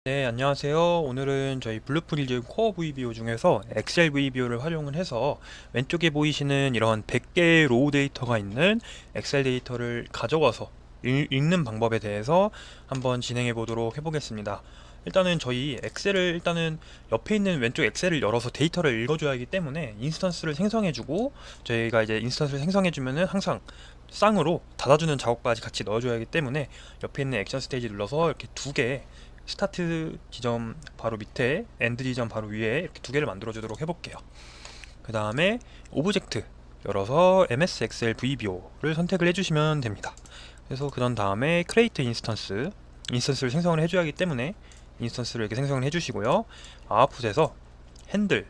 네, 안녕하세요. 오늘은 저희 블루프리즈 코어 VBO 중에서 엑셀 VBO를 활용을 해서 왼쪽에 보이시는 이런 100개의 로우 데이터가 있는 엑셀 데이터를 가져와서 읽는 방법에 대해서 한번 진행해 보도록 해보겠습니다. 일단은 저희 엑셀을 일단은 옆에 있는 왼쪽 엑셀을 열어서 데이터를 읽어줘야 하기 때문에 인스턴스를 생성해주고, 저희가 이제 인스턴스를 생성해주면은 항상 쌍으로 닫아주는 작업까지 같이 넣어줘야 하기 때문에 옆에 있는 액션 스테이지 눌러서 이렇게 두 개, 스타트 지점 바로 밑에 엔드 지점 바로 위에 이렇게 두 개를 만들어 주도록 해볼게요. 그 다음에 오브젝트 열어서 MS Excel VBO를 선택을 해주시면 됩니다. 그래서 그런 다음에 create 인스턴스를 생성을 해줘야 하기 때문에 인스턴스를 이렇게 생성을 해주시고요. 아웃풋에서 핸들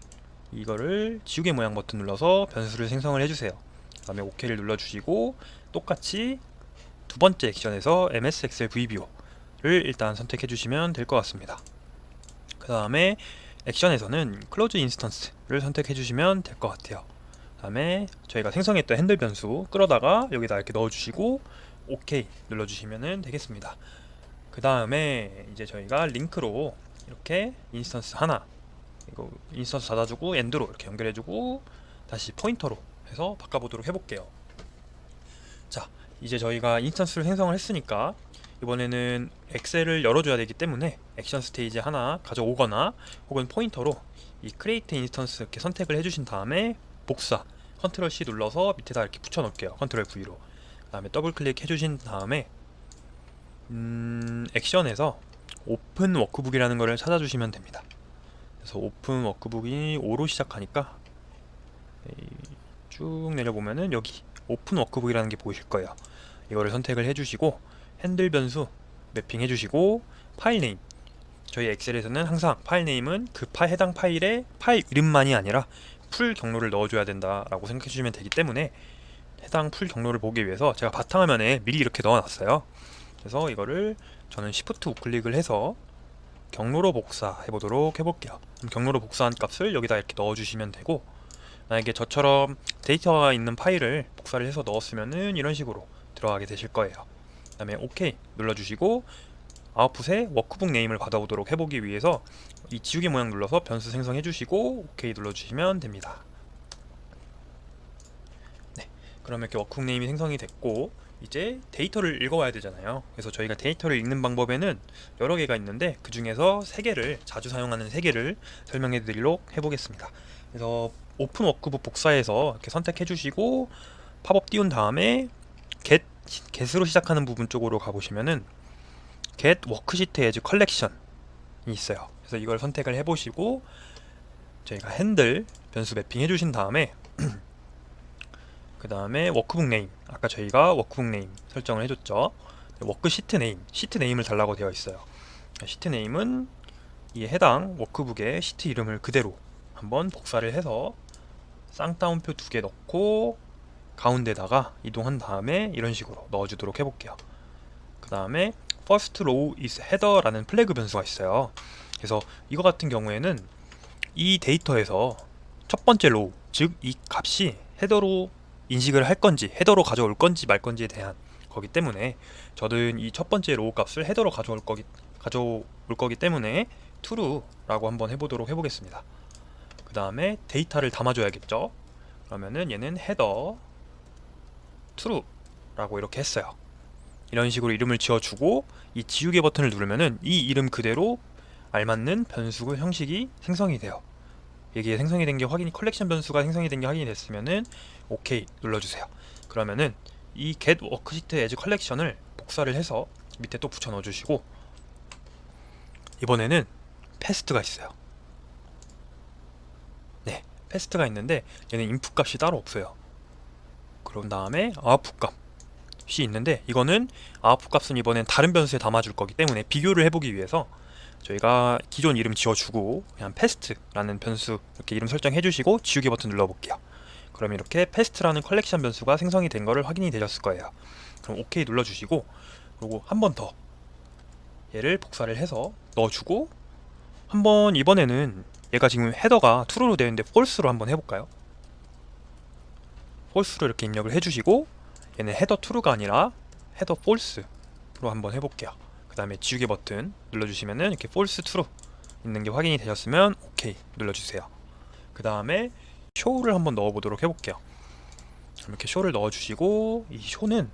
이거를 지우개 모양 버튼 눌러서 변수를 생성을 해주세요. 그 다음에 OK를 눌러주시고, 똑같이 두 번째 액션에서 MS Excel VBO를 일단 선택해 주시면 될 것 같습니다. 그 다음에 액션에서는 Close Instance를 선택해 주시면 될 것 같아요. 그 다음에 저희가 생성했던 핸들 변수 끌어다가 여기다 이렇게 넣어주시고 OK 눌러주시면 되겠습니다. 그 다음에 이제 저희가 링크로 이렇게 인스턴스 하나, 이거 인스턴스 닫아주고 엔드로 이렇게 연결해주고 다시 포인터로 해서 바꿔보도록 해볼게요. 자, 이제 저희가 인스턴스를 생성을 했으니까 이번에는 엑셀을 열어줘야 되기 때문에 액션 스테이지 하나 가져오거나 혹은 포인터로 이 create instance 이렇게 선택을 해주신 다음에 복사 컨트롤 C 눌러서 밑에다 이렇게 붙여 놓을게요. 컨트롤 V로. 그 다음에 더블 클릭 해주신 다음에 액션에서 오픈 워크북이라는 거를 찾아주시면 됩니다. 그래서 오픈 워크북이 5로 시작하니까 쭉 내려보면은 여기 오픈 워크북이라는 게 보이실 거예요. 이거를 선택을 해주시고 핸들 변수 매핑 해주시고 파일 네임, 저희 엑셀에서는 항상 파일 네임은 그 해당 파일의 파일 이름만이 아니라 풀 경로를 넣어줘야 된다라고 생각해 주시면 되기 때문에 해당 풀 경로를 보기 위해서 제가 바탕화면에 미리 이렇게 넣어놨어요. 그래서 이거를 저는 Shift 우클릭을 해서 경로로 복사해 보도록 해볼게요. 그럼 경로로 복사한 값을 여기다 이렇게 넣어주시면 되고, 만약에 저처럼 데이터가 있는 파일을 복사를 해서 넣었으면은 이런 식으로 들어가게 되실 거예요. 그 다음에 OK 눌러주시고 아웃풋에 워크북 네임을 받아오도록 해보기 위해서 이 지우개 모양 눌러서 변수 생성해 주시고 OK 눌러주시면 됩니다. 네, 그러면 이렇게 워크북 네임이 생성이 됐고 이제 데이터를 읽어와야 되잖아요. 그래서 저희가 데이터를 읽는 방법에는 여러 개가 있는데 그 중에서 3개를, 자주 사용하는 3개를 설명해 드리도록 해보겠습니다. 그래서 오픈 워크북 복사해서 이렇게 선택해 주시고 팝업 띄운 다음에 get으로 시작하는 부분 쪽으로 가보시면은 get worksheet as collection이 있어요. 그래서 이걸 선택을 해보시고 저희가 핸들 변수 매핑 해주신 다음에 그 다음에 워크북 네임, 아까 저희가 워크북 네임 설정을 해줬죠. 워크시트 네임, 시트 네임을 달라고 되어 있어요. 시트 네임은 이 해당 워크북의 시트 이름을 그대로 한번 복사를 해서 쌍따옴표 2개 넣고 가운데다가 이동한 다음에 이런 식으로 넣어주도록 해볼게요. 그 다음에 first row is header라는 플래그 변수가 있어요. 그래서 이거 같은 경우에는 이 데이터에서 첫 번째 로우, 즉 이 값이 헤더로 인식을 할 건지 헤더로 가져올 건지 말 건지에 대한 거기 때문에 저는 이 첫 번째 로우 값을 헤더로 가져올 거기 때문에 true라고 한번 해보겠습니다. 그 다음에 데이터를 담아줘야겠죠. 그러면은 얘는 헤더 true라고 이렇게 했어요. 이런 식으로 이름을 지어주고 이 지우개 버튼을 누르면은 이 이름 그대로 알맞는 변수 형식이 생성이 돼요. 이게 생성이 된 게 컬렉션 변수가 생성이 된 게 확인이 됐으면은 OK 눌러주세요. 그러면은 이 get worksheet as collection을 복사를 해서 밑에 또 붙여 넣어주시고, 이번에는 패스트가 있어요. 네, 패스트가 있는데 얘는 인풋 값이 따로 없어요. 그런 다음에 아웃풋 값이 있는데 이거는 아웃풋 값은 이번엔 다른 변수에 담아줄 거기 때문에 비교를 해보기 위해서 저희가 기존 이름 지워주고 그냥 패스트라는 변수 이렇게 이름 설정해 주시고 지우개 버튼 눌러볼게요. 그럼 이렇게 패스트라는 컬렉션 변수가 생성이 된 거를 확인이 되셨을 거예요. 그럼 OK 눌러주시고, 그리고 한 번 더 얘를 복사를 해서 넣어주고, 한번 이번에는 얘가 지금 헤더가 true로 되어 있는데 false로 한번 해볼까요? false로 이렇게 입력을 해주시고 얘는 헤더 true가 아니라 헤더 false로 한번 해볼게요. 다음에 지우개 버튼 눌러주시면은 이렇게 false true 있는 게 확인이 되셨으면 오케이 눌러주세요. 그 다음에 show를 한번 넣어보도록 해볼게요. 이렇게 show를 넣어주시고, 이 show는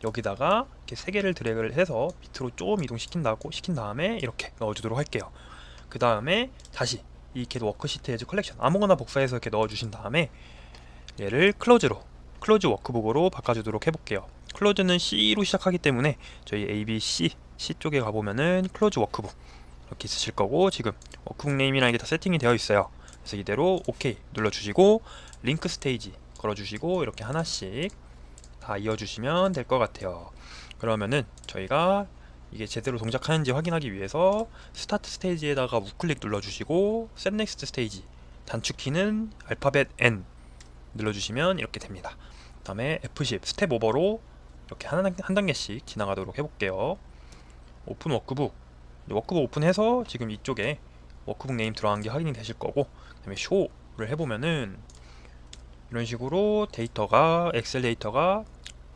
여기다가 이렇게 세 개를 드래그를 해서 밑으로 좀 시킨 다음에 이렇게 넣어주도록 할게요. 그 다음에 다시 이 get 워크시트 에즈 컬렉션 아무거나 복사해서 이렇게 넣어주신 다음에 얘를 클로즈 워크북으로 바꿔주도록 해볼게요. 클로즈는 C로 시작하기 때문에 저희 A, B, C 쪽에 가보면은 클로즈 워크북 이렇게 있으실 거고, 지금 워크북 네임이랑 이게 다 세팅이 되어 있어요. 그래서 이대로 OK 눌러주시고 링크 스테이지 걸어주시고 이렇게 하나씩 다 이어주시면 될 것 같아요. 그러면은 저희가 이게 제대로 동작하는지 확인하기 위해서 스타트 스테이지에다가 우클릭 눌러주시고 셋 넥스트 스테이지 단축키는 알파벳 N 눌러주시면 이렇게 됩니다. 그 다음에 F10 스텝 오버로 이렇게 한 단계씩 지나가도록 해볼게요. 오픈 워크북 오픈해서 지금 이쪽에 워크북 네임 들어간 게 확인이 되실 거고, 그 다음에 쇼를 해보면은 이런 식으로 데이터가 엑셀 데이터가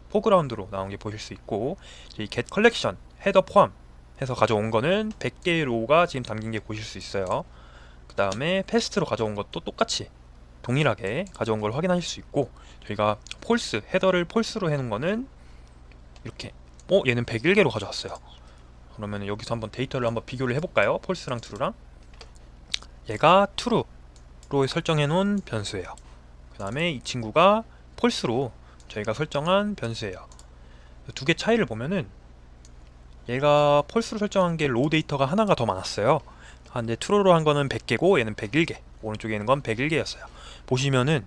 포그라운드로 나온 게 보실 수 있고, 이 get collection 헤더 포함해서 가져온 거는 100개의 로우가 지금 담긴 게 보실 수 있어요. 그 다음에 패스트로 가져온 것도 똑같이 동일하게 가져온 걸 확인하실 수 있고, 저희가 폴스 헤더를 폴스로 해놓은 거는 이렇게 얘는 101개로 가져왔어요. 그러면 여기서 한번 데이터를 한번 비교를 해볼까요? 폴스랑 true랑. 얘가 true로 설정해 놓은 변수예요. 그 다음에 이 친구가 폴스로 저희가 설정한 변수예요. 두 개 차이를 보면은 얘가 폴스로 설정한 게 로우 데이터가 하나가 더 많았어요. 근데 true로 한 거는 100개고 얘는 101개, 오른쪽에 있는 건 101개였어요. 보시면은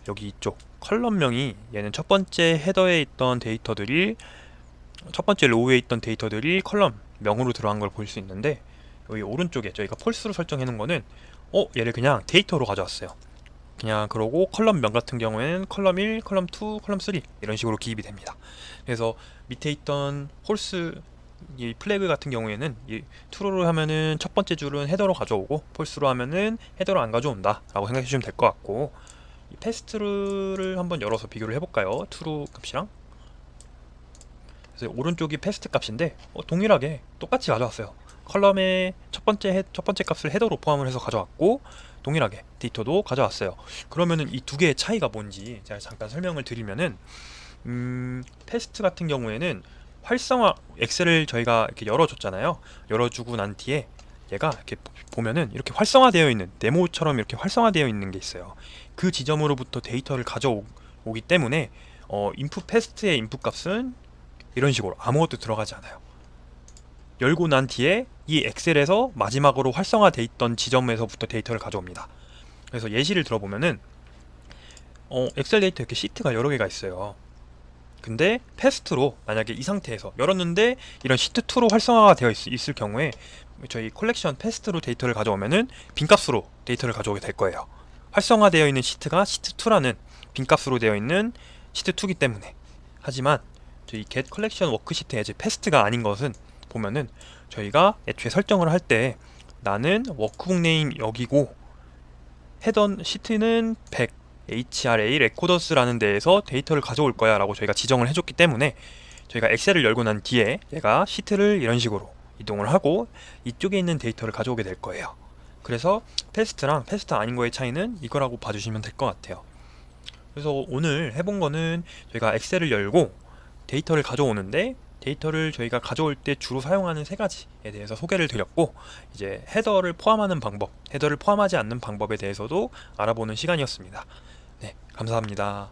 여기 이쪽 컬럼명이 얘는 첫 번째 헤더에 있던 데이터들이, 첫 번째 로우에 있던 데이터들이 컬럼명으로 들어간 걸 볼 수 있는데, 여기 오른쪽에 저희가 폴스로 설정해 놓은 거는 얘를 그냥 데이터로 가져왔어요. 그냥 그러고 컬럼명 같은 경우에는 컬럼 1, 컬럼 2, 컬럼 3 이런 식으로 기입이 됩니다. 그래서 밑에 있던 홀스 이 플래그 같은 경우에는 이 true로 하면은 첫 번째 줄은 헤더로 가져오고 폴스로 하면은 헤더로 안 가져온다 라고 생각해 주시면 될 것 같고, 이 패스트를 한번 열어서 비교를 해볼까요? true 값이랑. 그래서 오른쪽이 패스트 값인데 동일하게 똑같이 가져왔어요. 컬럼의 첫 번째 값을 헤더로 포함을 해서 가져왔고, 동일하게 데이터도 가져왔어요. 그러면은 이 두 개의 차이가 뭔지 제가 잠깐 설명을 드리면은, 패스트 같은 경우에는 활성화 엑셀을 저희가 이렇게 열어줬잖아요. 열어주고 난 뒤에 얘가 이렇게 보면은 이렇게 활성화되어 있는 네모처럼 이렇게 활성화되어 있는 게 있어요. 그 지점으로부터 데이터를 가져오기 때문에 인풋 패스트의 인풋 값은 이런 식으로 아무것도 들어가지 않아요. 열고 난 뒤에 이 엑셀에서 마지막으로 활성화돼 있던 지점에서부터 데이터를 가져옵니다. 그래서 예시를 들어보면은 엑셀 데이터 이렇게 시트가 여러 개가 있어요. 근데 패스트로 만약에 이 상태에서 열었는데 이런 시트2로 활성화가 되어 있을 경우에 저희 컬렉션 패스트로 데이터를 가져오면은 빈값으로 데이터를 가져오게 될 거예요. 활성화되어 있는 시트가 시트2라는 빈값으로 되어 있는 시트2기 때문에. 하지만 저희 get collection 워크시트 에즈 패스트가 아닌 것은 보면은 저희가 애초에 설정을 할 때 나는 워크북 네임 여기고 헤더 시트는 100 HRA 레코더스라는 데에서 데이터를 가져올 거야 라고 저희가 지정을 해줬기 때문에, 저희가 엑셀을 열고 난 뒤에 얘가 시트를 이런 식으로 이동을 하고 이쪽에 있는 데이터를 가져오게 될 거예요. 그래서 패스트랑 패스트 아닌 거의 차이는 이거라고 봐주시면 될 것 같아요. 그래서 오늘 해본 거는 저희가 엑셀을 열고 데이터를 가져오는데, 데이터를 저희가 가져올 때 주로 사용하는 세 가지에 대해서 소개를 드렸고, 이제 헤더를 포함하는 방법, 헤더를 포함하지 않는 방법에 대해서도 알아보는 시간이었습니다. 네, 감사합니다.